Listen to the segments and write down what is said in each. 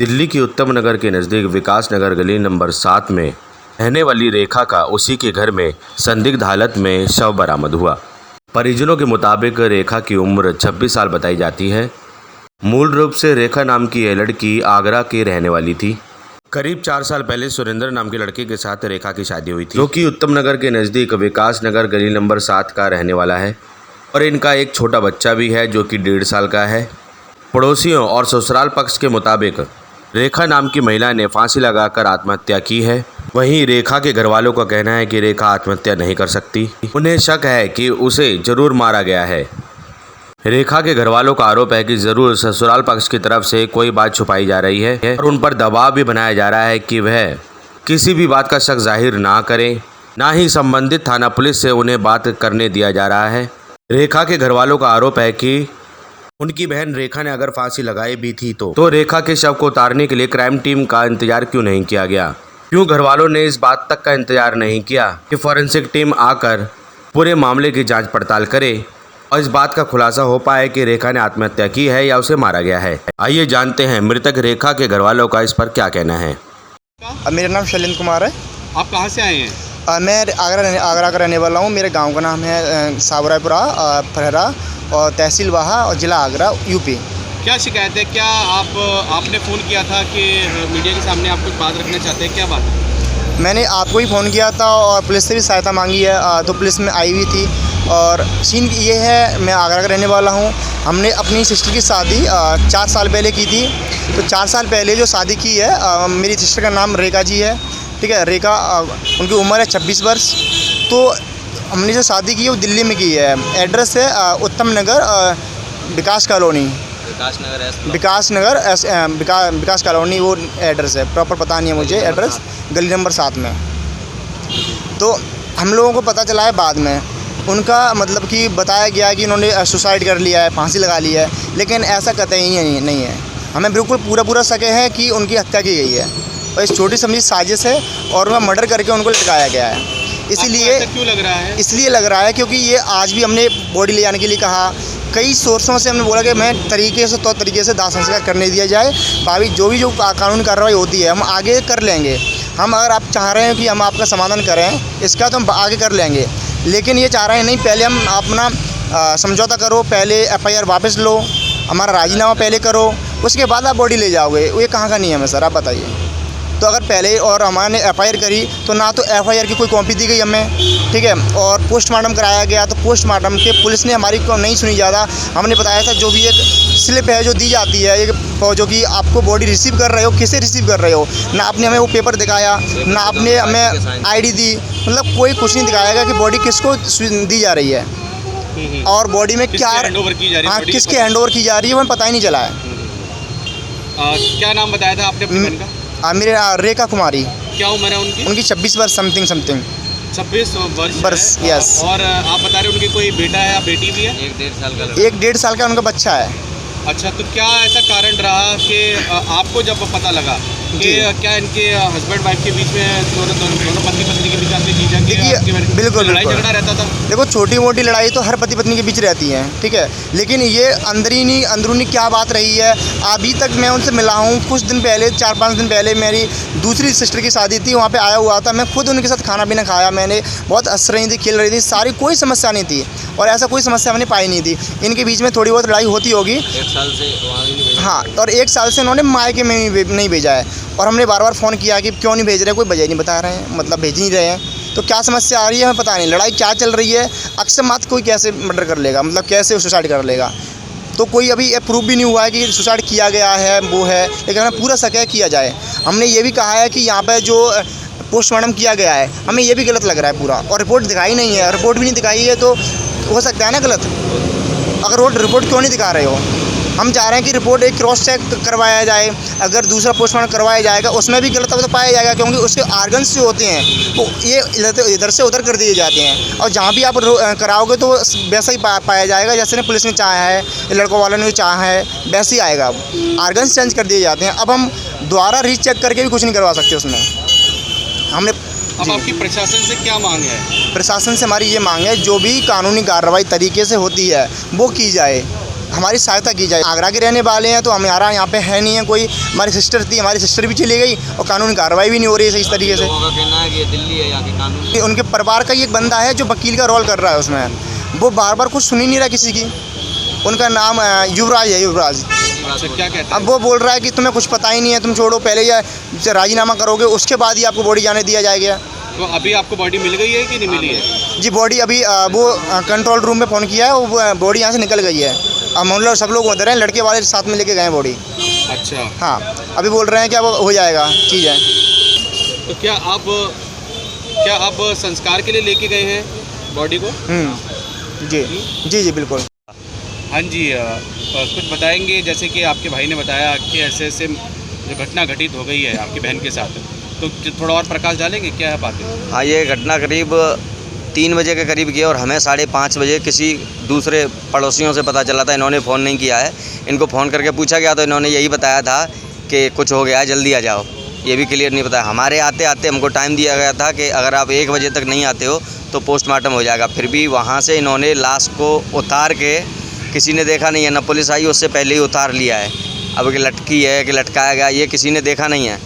दिल्ली की उत्तम नगर के नज़दीक विकास नगर गली नंबर 7 में रहने वाली रेखा का उसी के घर में संदिग्ध हालत में शव बरामद हुआ। परिजनों के मुताबिक रेखा की उम्र 26 साल बताई जाती है। मूल रूप से रेखा नाम की यह लड़की आगरा की रहने वाली थी। करीब 4 साल पहले सुरेंद्र नाम के लड़के के साथ रेखा की शादी हुई थी, जो कि उत्तम नगर के नज़दीक विकास नगर गली नंबर 7 का रहने वाला है और इनका एक छोटा बच्चा भी है जो कि 1.5 साल का है। पड़ोसियों और ससुराल पक्ष के मुताबिक रेखा नाम की महिला ने फांसी लगाकर आत्महत्या की है। वहीं रेखा के घरवालों का कहना है कि रेखा आत्महत्या नहीं कर सकती। उन्हें शक है कि उसे जरूर मारा गया है। रेखा के घरवालों का आरोप है कि जरूर ससुराल पक्ष की तरफ से कोई बात छुपाई जा रही है और उन पर दबाव भी बनाया जा रहा है कि वह किसी भी बात का शक जाहिर ना करें, ना ही संबंधित थाना पुलिस से उन्हें बात करने दिया जा रहा है। रेखा के घरवालों का आरोप है कि उनकी बहन रेखा ने अगर फांसी लगाई भी थी तो रेखा के शव को उतारने के लिए क्राइम टीम का इंतजार क्यों नहीं किया गया? क्यों घरवालों ने इस बात तक का इंतजार नहीं किया कि फॉरेंसिक टीम आकर पूरे मामले की जांच पड़ताल करे और इस बात का खुलासा हो पाए कि रेखा ने आत्महत्या की है या उसे मारा गया है? आइए जानते हैं मृतक रेखा के घरवालों का इस पर क्या कहना है। मेरा नाम शैलेंद्र कुमार है। आप कहाँ से आए हैं? मैं आगरा का रहने वाला हूँ। मेरे गांव का नाम है सावरापुरा फरहरा और तहसील वाहा और ज़िला आगरा यूपी। क्या शिकायत है? क्या आपने फ़ोन किया था कि मीडिया के सामने आप कुछ बात रखना चाहते हैं? क्या बात है? मैंने आपको ही फ़ोन किया था और पुलिस से भी सहायता मांगी है, तो पुलिस में आई हुई थी। और सीन ये है, मैं आगरा का रहने वाला हूँ। हमने अपनी सिस्टर की शादी 4 साल पहले की थी। तो 4 साल पहले जो शादी की है, मेरी सिस्टर का नाम रेखा जी है, ठीक है। रेखा उनकी उम्र है 26 वर्ष। तो हमने जो शादी की है वो दिल्ली में की है। एड्रेस है उत्तम नगर विकास कॉलोनी, विकास कॉलोनी वो एड्रेस है। प्रॉपर पता नहीं है मुझे एड्रेस, गली नंबर 7 में। तो हम लोगों को पता चला है बाद में, उनका मतलब कि बताया गया कि उन्होंने सुसाइड कर लिया है, फांसी लगा ली है, लेकिन ऐसा कतई नहीं है। हमें बिल्कुल पूरा शक है कि उनकी हत्या की गई है और इस छोटी समझी साजिश है और उनका मर्डर करके उनको लटकाया गया है। इसलिए क्यों लग रहा है? इसलिए लग रहा है क्योंकि ये आज भी हमने बॉडी ले जाने के लिए कहा, कई सोर्सों से हमने बोला कि मैं तरीके से दाह संस्कार करने दिया जाए। भाभी जो कानूनी कार्रवाई होती है हम आगे कर लेंगे। हम अगर आप चाह रहे हैं कि हम आपका समाधान करें इसका, तो हम आगे कर लेंगे। लेकिन ये चाह रहे हैं नहीं, पहले हम अपना समझौता करो, पहले FIR वापस लो, हमारा राजीनामा पहले करो, उसके बाद आप बॉडी ले जाओगे। ये कहाँ का नियम है सर, आप बताइए। तो अगर पहले और हमारे FIR करी तो ना तो FIR की कोई कॉपी दी गई हमें, ठीक है, और पोस्टमार्टम कराया गया तो पोस्टमार्टम के पुलिस ने हमारी को नहीं सुनी ज़्यादा। हमने बताया था जो भी एक स्लिप है जो दी जाती है, एक जो कि आपको बॉडी रिसीव कर रहे हो, किसे रिसीव कर रहे हो, ना आपने हमें वो पेपर दिखाया, ना आपने हमें ID दी, मतलब कोई कुछ नहीं दिखाया गया कि बॉडी किसको दी जा रही है और बॉडी में क्या किसके हैंडओवर की जा रही है, हमें पता ही नहीं चला है। क्या नाम बताया था आपने अपनी बहन का? मेरे रेखा कुमारी। क्या उम्र है उनकी? उनकी 26 वर्ष समथिंग 26 वर्ष यस। और आप बता रहे हैं उनके कोई बेटा है या बेटी भी है? 1-1.5 साल का उनका बच्चा है। अच्छा, तो क्या ऐसा कारण रहा कि आपको जब पता लगा कि क्या इनके हस्बैंड वाइफ के बीच में दोनों पति पत्नी के बीच आपने जीजा की बिल्कुल लड़ाई झगड़ा रहता था? देखो, छोटी मोटी लड़ाई तो हर पति पत्नी के बीच रहती है, ठीक है, लेकिन ये अंदरूनी क्या बात रही है अभी तक मैं उनसे मिला हूँ। कुछ दिन पहले 4-5 दिन पहले मेरी दूसरी सिस्टर की शादी थी, वहाँ पे आया हुआ था। मैं खुद उनके साथ खाना पीना खाया, मैंने बहुत हंस रही थी, खेल रही थी, सारी कोई समस्या नहीं थी और ऐसा कोई समस्या मैंने पाई नहीं थी। इनके बीच में थोड़ी बहुत लड़ाई होती होगी। 1 साल से वहाँ नहीं भेजा? हाँ, और 1 साल से उन्होंने मायके में नहीं भेजा है और हमने बार फ़ोन किया कि क्यों नहीं भेज रहे, कोई वजह नहीं बता रहे हैं, मतलब भेज नहीं रहे हैं। तो क्या समस्या आ रही है हमें पता नहीं, लड़ाई क्या चल रही है। अक्सर मत कोई कैसे मर्डर कर लेगा, मतलब कैसे सुसाइड कर लेगा, तो कोई अभी प्रूफ भी नहीं हुआ है कि सुसाइड किया गया है वो है, लेकिन हमें पूरा शक है किया जाए। हमने ये भी कहा है कि यहाँ पर जो पोस्टमार्टम किया गया है हमें ये भी गलत लग रहा है पूरा, और रिपोर्ट दिखाई नहीं है। रिपोर्ट भी नहीं दिखाई है तो हो सकता है ना गलत। अगर रिपोर्ट क्यों नहीं दिखा रहे हो? हम चाह रहे हैं कि रिपोर्ट एक क्रॉस चेक करवाया जाए। अगर दूसरा पोस्टमार्टम करवाया जाएगा उसमें भी गलत तो पाया जाएगा, क्योंकि उसके आर्गन्स जो होते हैं वो ये इधर से उधर कर दिए जाते हैं और जहाँ भी आप कराओगे तो वैसा ही पाया जाएगा जैसे पुलिस ने चाहा है, लड़कों वालों ने चाहा है, वैसे ही आएगा। आर्गन्स चेंज कर दिए जाते हैं। अब हम दोबारा रीचेक करके भी कुछ नहीं करवा सकते उसमें। हमने अब आपकी प्रशासन से क्या मांग है? प्रशासन से हमारी ये मांग है जो भी कानूनी कार्रवाई तरीके से होती है वो की जाए। हमारी सहायता की जाए। आगरा के रहने वाले हैं तो हमारा यहाँ पे है नहीं है कोई। हमारी सिस्टर थी, हमारी सिस्टर भी चली गई और कानूनी कार्रवाई भी नहीं हो रही है इस तरीके से। लोगों का कहना है कि ये दिल्ली है, यहाँ के कानून। उनके परिवार का ही एक बंदा है जो वकील का रोल कर रहा है उसमें, वो बार बार कुछ सुन ही नहीं रहा किसी की। उनका नाम युवराज है, युवराज। अच्छा, क्या कहते हैं? अब वो बोल रहा है कि तुम्हें कुछ पता ही नहीं है, तुम छोड़ो, पहले या राजीनामा करोगे उसके बाद ही आपको बॉडी जाने दिया जाएगा। तो अभी आपको बॉडी मिल गई है कि नहीं मिली है? जी बॉडी अभी वो कंट्रोल रूम में फ़ोन किया है, वो बॉडी यहाँ से निकल गई है। अब हम लोग सब लोग उधर हैं, लड़के वाले साथ में लेके गए हैं बॉडी। अच्छा, हाँ, अभी बोल रहे हैं कि अब हो जाएगा चीज़ें। तो क्या आप संस्कार के लिए लेके गए हैं बॉडी को? जी जी जी बिल्कुल। हाँ जी, कुछ बताएंगे? जैसे कि आपके भाई ने बताया कि ऐसे जो घटना घटित हो गई है आपकी बहन के साथ, तो थोड़ा और प्रकाश डालेंगे, क्या है बातें? हाँ, ये घटना करीब 3 बजे के करीब की है और हमें 5:30 बजे किसी दूसरे पड़ोसियों से पता चला था। इन्होंने फ़ोन नहीं किया है, इनको फ़ोन करके पूछा गया तो इन्होंने यही बताया था कि कुछ हो गया है, जल्दी आ जाओ। ये भी क्लियर नहीं बताया। हमारे आते आते हमको टाइम दिया गया था कि अगर आप 1 बजे तक नहीं आते हो तो पोस्टमार्टम हो जाएगा। फिर भी वहाँ से इन्होंने लाश को उतार के, किसी ने देखा नहीं है, ना पुलिस आई, उससे पहले ही उतार लिया है। अब कि लटकी है कि लटकाया गया, ये किसी ने देखा नहीं है।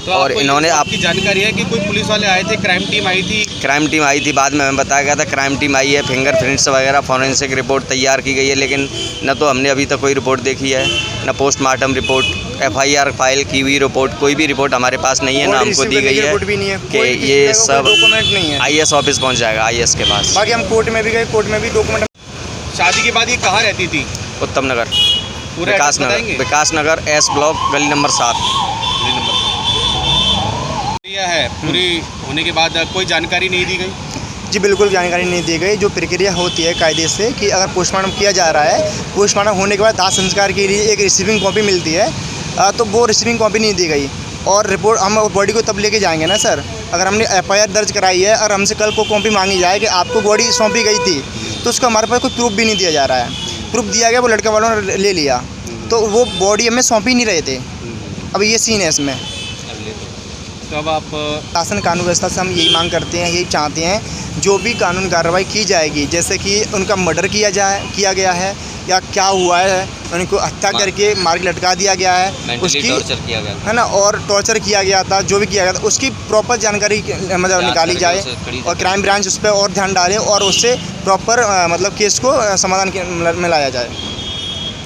तो और इन्होंने आपकी जानकारी है कि कोई पुलिस वाले आए थे, क्राइम टीम आई थी? क्राइम टीम आई थी, बाद में हमें बताया गया था क्राइम टीम आई है, फिंगरप्रिंट्स वगैरह फॉरेंसिक रिपोर्ट तैयार की गई है, लेकिन न तो हमने अभी तक कोई रिपोर्ट देखी है, न पोस्टमार्टम रिपोर्ट, FIR फाइल की हुई रिपोर्ट, कोई भी रिपोर्ट हमारे पास नहीं है, ना हमको दी गई है कि ये सब डॉक्यूमेंट नहीं है। IS ऑफिस पहुंच जाएगा, IS के पास। बाकी हम कोर्ट में भी गए, कोर्ट में भी डॉक्यूमेंट। शादी के बाद ये कहाँ रहती थी? उत्तम नगर, पूरा एड्रेस बताएंगे? विकास नगर S ब्लॉक, गली नंबर 7। प्रक्रिया है पूरी होने के बाद कोई जानकारी नहीं दी गई? जी बिल्कुल जानकारी नहीं दी गई। जो प्रक्रिया होती है कायदे से कि अगर पोस्टमार्टम किया जा रहा है, पोस्टमार्टम होने के बाद दाह संस्कार के लिए एक रिसीविंग कॉपी मिलती है, तो वो रिसीविंग कॉपी नहीं दी गई। और रिपोर्ट हम बॉडी को तब लेके जाएंगे ना सर, अगर हमने FIR दर्ज कराई है और हमसे कल को कॉपी मांगी जाए कि आपको बॉडी सौंपी गई थी, तो उसका हमारे पास कोई प्रूफ भी नहीं दिया जा रहा है। प्रूफ दिया गया, वो लड़के वालों ने ले लिया, तो वो बॉडी हमें सौंप ही नहीं रहे थे। अब ये सीन है इसमें। तो अब आप शासन कानून व्यवस्था से हम यही मांग करते हैं, यही चाहते हैं जो भी कानून कार्रवाई की जाएगी, जैसे कि उनका मर्डर किया गया है या क्या हुआ है, उनको हत्या करके मार के लटका दिया गया है, उसकी टॉर्चर किया गया है ना, और टॉर्चर किया गया था, जो भी किया गया था उसकी प्रॉपर जानकारी मतलब निकाली जाए और क्राइम ब्रांच उस पर और ध्यान डाले और उससे प्रॉपर मतलब केस को समाधान में लाया जाए।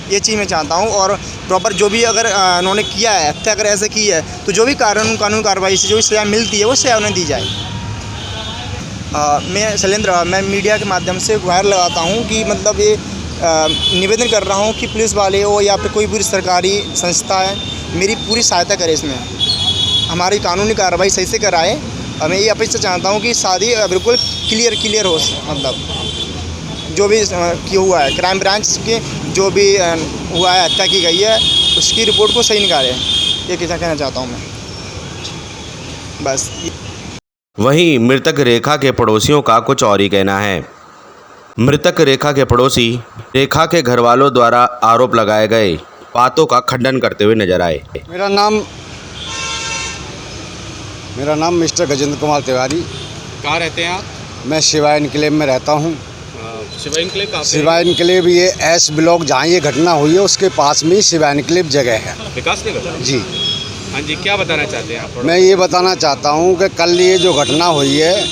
ये चीज़ मैं चाहता हूँ। और प्रॉपर जो भी अगर उन्होंने किया है, हत्या अगर ऐसे की है, तो जो भी कानून कार्रवाई से जो भी सज़ा मिलती है वो सज़ा उन्हें दी जाए। मैं शैलेंद्र, मैं मीडिया के माध्यम से गुहार लगाता हूँ कि मतलब ये निवेदन कर रहा हूँ कि पुलिस वाले हो या फिर कोई भी सरकारी संस्था है, मेरी पूरी सहायता करे इसमें, हमारी कानूनी कार्रवाई सही से कराए। मैं ये अपेक्षा चाहता हूँ कि शादी बिल्कुल क्लियर हो, मतलब जो भी हुआ है क्राइम ब्रांच के जो भी हुआ है, हत्या की गई है, उसकी रिपोर्ट को सही निकाले। ये क्या कहना चाहता हूँ मैं, बस। वहीं मृतक रेखा के पड़ोसियों का कुछ और ही कहना है। मृतक रेखा के पड़ोसी रेखा के घरवालों द्वारा आरोप लगाए गए बातों का खंडन करते हुए नजर आए। मेरा नाम मिस्टर गजेंद्र कुमार तिवारी। कहाँ रहते हैं आप? मैं शिवा एनक्लेव में रहता हूँ। शिवा एनक्लेव कहाँ पे? शिवा एनक्लेव ये S ब्लॉक जहाँ ये घटना हुई है उसके पास में ही शिवा एनक्लेव जगह है। विकास नगर? जी हाँ जी, क्या बताना चाहते हैं आप? मैं ये बताना चाहता हूँ कि कल ये जो घटना हुई है,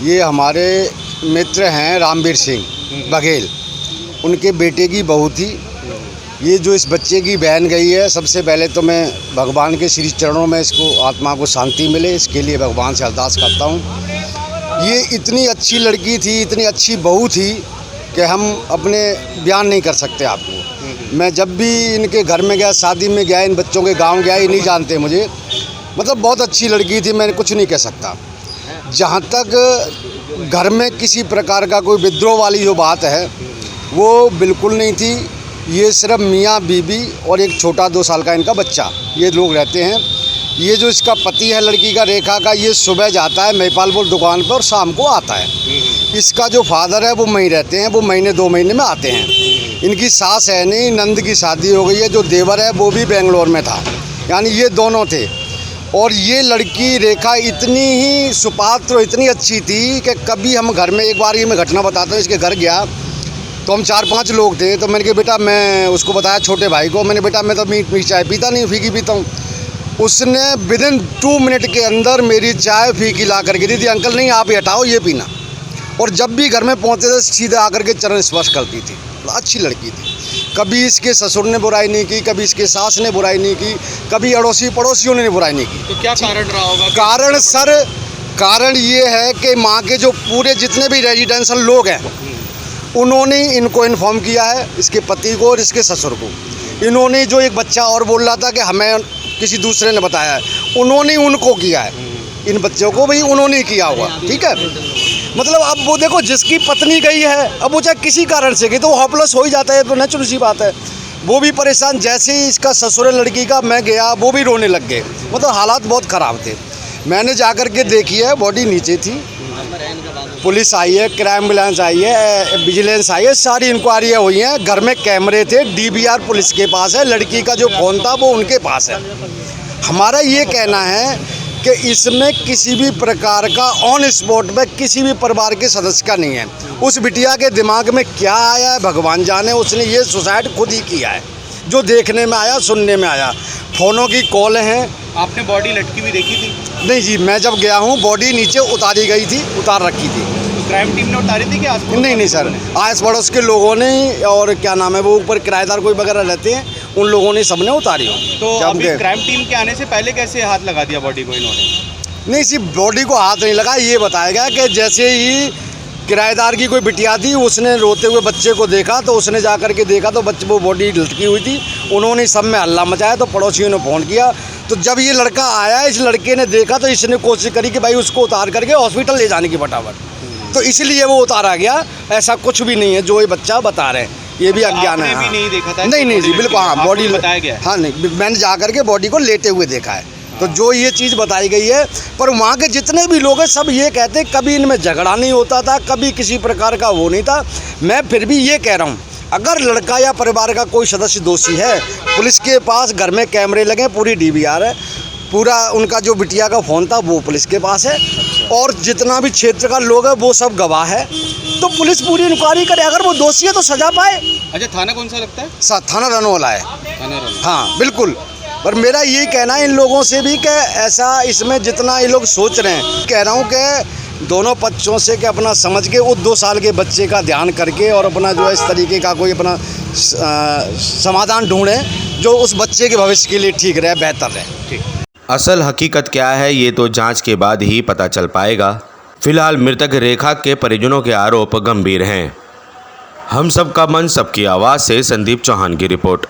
ये हमारे मित्र हैं रामवीर सिंह बघेल, उनके बेटे की बहू थी। ये जो इस बच्चे की बहन गई है, सबसे पहले तो मैं भगवान के श्री चरणों में इसको आत्मा को शांति मिले, इसके लिए भगवान से अरदास करता हूँ। ये इतनी अच्छी लड़की थी, इतनी अच्छी बहू थी कि हम अपने बयान नहीं कर सकते आपको। मैं जब भी इनके घर में गया, शादी में गया, इन बच्चों के गांव गया, ये नहीं जानते मुझे, मतलब बहुत अच्छी लड़की थी, मैं कुछ नहीं कह सकता। जहाँ तक घर में किसी प्रकार का कोई विद्रोह वाली जो बात है वो बिल्कुल नहीं थी। ये सिर्फ मियाँ बीबी और एक छोटा 2 साल का इनका बच्चा, ये लोग रहते हैं। ये जो इसका पति है लड़की का, रेखा का, ये सुबह जाता है महिपालपुर दुकान पर और शाम को आता है। इसका जो फादर है वो वहीं रहते हैं, वो महीने 2 महीने में आते हैं। इनकी सास है नहीं, नंद की शादी हो गई है, जो देवर है वो भी बेंगलोर में था, यानी ये दोनों थे। और ये लड़की रेखा इतनी ही सुपात्र, इतनी अच्छी थी कि कभी हम घर में, एक बार ये मैं घटना बताता हूँ, इसके घर गया तो हम 4-5 लोग थे। तो मैंने कहा बेटा, मैं उसको बताया छोटे भाई को, मैंने बेटा मैं तो मीठी चाय पीता नहीं, फीकी पीता हूँ। उसने विदिन 2 मिनट के अंदर मेरी चाय फीकी ला करके दी थी। अंकल नहीं, आप ही हटाओ, ये पीना। और जब भी घर में पहुँचते थे सीधे आकर के चरण स्पर्श करती थी। अच्छी लड़की थी, कभी इसके ससुर ने बुराई नहीं की, कभी इसके सास ने बुराई नहीं की, कभी अड़ोसी पड़ोसियों ने बुराई नहीं की। तो क्या कारण रहा होगा? कारण सर, कारण ये है कि माँ के जो पूरे जितने भी रेजिडेंशियल लोग हैं उन्होंने इनको इन्फॉर्म किया है, इसके पति को और इसके ससुर को। इन्होंने जो एक बच्चा और बोल रहा था कि हमें किसी दूसरे ने बताया है, उन्होंने उनको किया है। इन बच्चों को भी उन्होंने किया हुआ, ठीक है। मतलब अब वो देखो, जिसकी पत्नी गई है, अब वो चाहे किसी कारण से गई तो वो होपलेस हो ही जाता है, तो नेचुरल सी बात है। वो भी परेशान, जैसे ही इसका ससुर लड़की का मैं गया वो भी रोने लग गए। मतलब हालात बहुत ख़राब थे। मैंने जाकर के देखी है, बॉडी नीचे थी। पुलिस आई है, क्राइम एम्बुलेंस आई है, विजिलेंस आई है, सारी इंक्वायरियाँ हुई हैं। घर में कैमरे थे, DVR पुलिस के पास है, लड़की का जो फ़ोन था वो उनके पास है। हमारा ये कहना है कि इसमें किसी भी प्रकार का ऑन स्पॉट पे किसी भी परिवार के सदस्य का नहीं है। उस बिटिया के दिमाग में क्या आया है भगवान जाने, उसने ये सुसाइड खुद ही किया है, जो देखने में आया, सुनने में आया। फ़ोनों की कॉल हैं। आपने बॉडी लटकी हुई देखी थी? नहीं जी, मैं जब गया हूँ बॉडी नीचे उतारी गई थी, उतार रखी थी। तो क्राइम टीम ने उतारी थी कि आस नहीं सर, आस पड़ोस के लोगों ने, और क्या नाम है वो ऊपर किराएदार कोई वगैरह रहते हैं, उन लोगों ने सबने उतारी। तो अभी क्राइम टीम के आने से पहले कैसे हाथ लगा दिया बॉडी को इन्होंने? नहीं, सिर्फ बॉडी को हाथ नहीं लगा, ये बताया गया कि जैसे ही किराएदार की कोई बिटिया थी, उसने रोते हुए बच्चे को देखा, तो उसने जा कर के देखा तो बच्चे वो बॉडी लटकी हुई थी। उन्होंने सब में हल्ला मचाया, तो पड़ोसियों ने फ़ोन किया। तो जब ये लड़का आया, इस लड़के ने देखा, तो इसने कोशिश करी कि भाई उसको उतार करके हॉस्पिटल ले जाने की फटाफट। तो इसलिए वो उतारा गया। ऐसा कुछ भी नहीं है जो ये बच्चा बता रहे हैं, ये भी अज्ञान है। भी नहीं देखा था? नहीं जी, बिल्कुल। हाँ, बॉडी बताया गया? हाँ नहीं, मैंने जा करके बॉडी को लेटे हुए देखा है। तो जो ये चीज़ बताई गई है, पर वहाँ के जितने भी लोग हैं सब ये कहते हैं कभी इनमें झगड़ा नहीं होता था, कभी किसी प्रकार का वो नहीं था। मैं फिर भी ये कह रहा हूँ, अगर लड़का या परिवार का कोई सदस्य दोषी है, पुलिस के पास घर में कैमरे लगे, पूरी DVR है, पूरा उनका जो बिटिया का फ़ोन था वो पुलिस के पास है, और जितना भी क्षेत्र का लोग है वो सब गवाह है। तो पुलिस पूरी इंक्वायरी करे, अगर वो दोषी है तो सजा पाए। अच्छा, थाना कौन सा लगता है? थाना रनवाला है। थाना रनवाला। हाँ बिल्कुल। पर मेरा यही कहना है इन लोगों से भी कि ऐसा इसमें जितना ये लोग सोच रहे हैं, कह रहा हूँ कि दोनों पक्षों से कि अपना समझ के उस 2 साल के बच्चे का ध्यान करके और अपना जो है इस तरीके का कोई अपना समाधान ढूंढें जो उस बच्चे के भविष्य के लिए ठीक रहे, बेहतर रहे। ठीक। असल हकीकत क्या है ये तो जांच के बाद ही पता चल पाएगा। फिलहाल मृतक रेखा के परिजनों के आरोप गंभीर हैं। हम सबका मन सबकी आवाज़ से संदीप चौहान की रिपोर्ट।